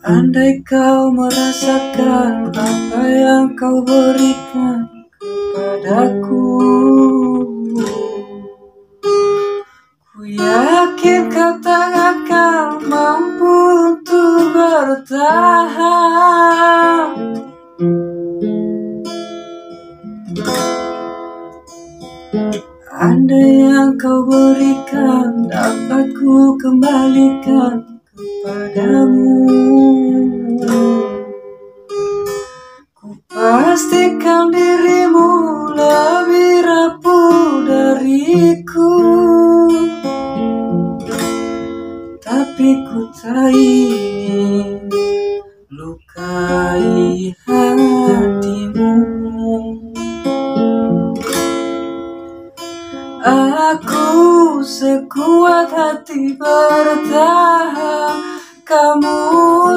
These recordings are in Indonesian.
Andai kau merasakan apa yang kau berikan kepadaku, ku yakin kau tak akan mampu untuk bertahan. Andai yang kau berikan dapat ku kembalikan kepadamu, ku pastikan dirimu lebih rapuh dariku. Tapi ku tak ingin lukai hatimu. Aku sekuat hati bertahan, kamu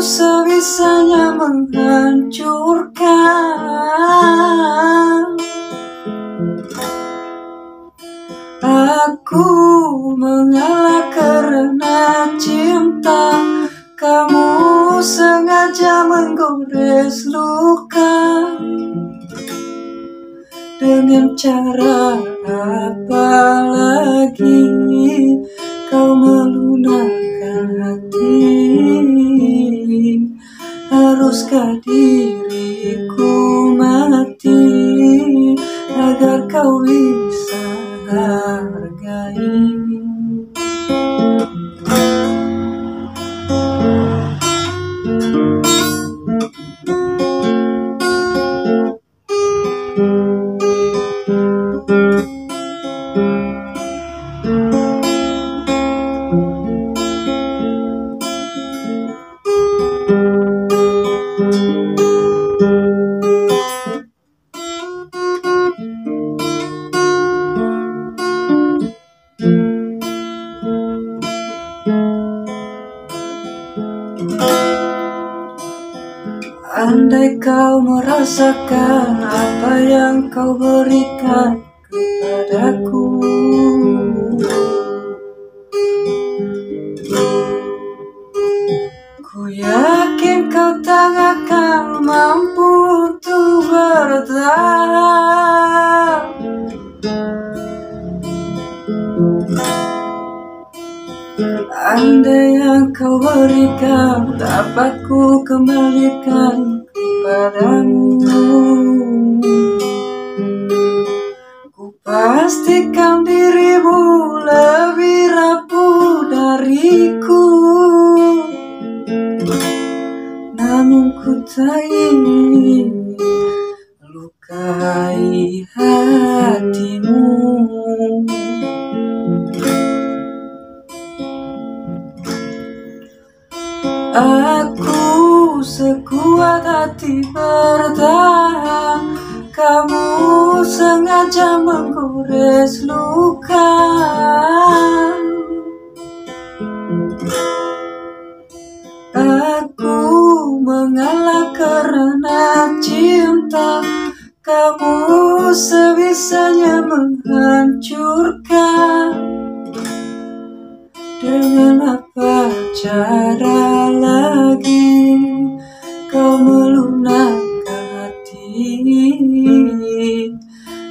sebisanya menghancurkan. Aku mengalah karena cinta, kamu sengaja menggores luka. Dengan cara apa lagi kau melunakkan hati? Haruskah diriku mati agar kau bisa hargai? Andai kau merasakan apa yang kau berikan kepadaku, ku yakin kau tak akan mampu untuk bertahan. Andai yang kau berikan dapat ku kembalikan kepadamu, ku pastikan dirimu lebih rapuh dariku. Namun ku tak ingin lukai hatimu. Aku sekuat hati bertahan, kamu sengaja menggores luka. Aku mengalah karena cinta, kamu sebisanya menghancurkan. Dengan apa cara lagi kau melunakkan hati?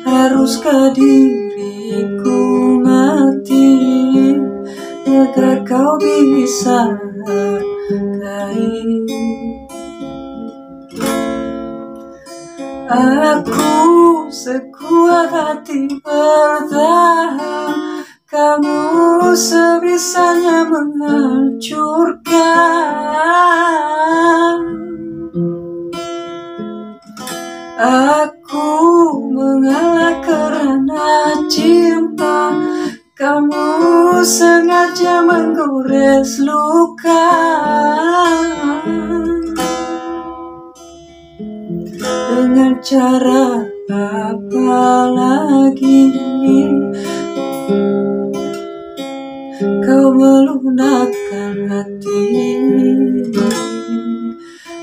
Haruskah diriku mati agar kau bisa hargai? Aku sekuat hati bertahan, kamu sebisanya menghancurkan. Aku mengalah karena cinta, kamu sengaja menggores luka. Dengan cara apa lagi kau melunakkan hati.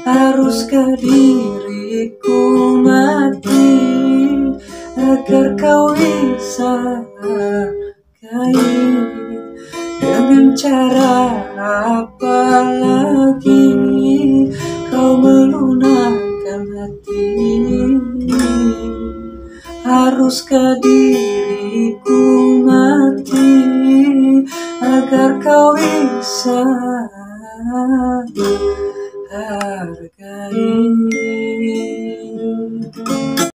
Haruskah diriku mati agar kau bisa hargai? Dengan cara apa lagi kau melunakkan hati? Haruskah diriku mati agar kau bisa hargai?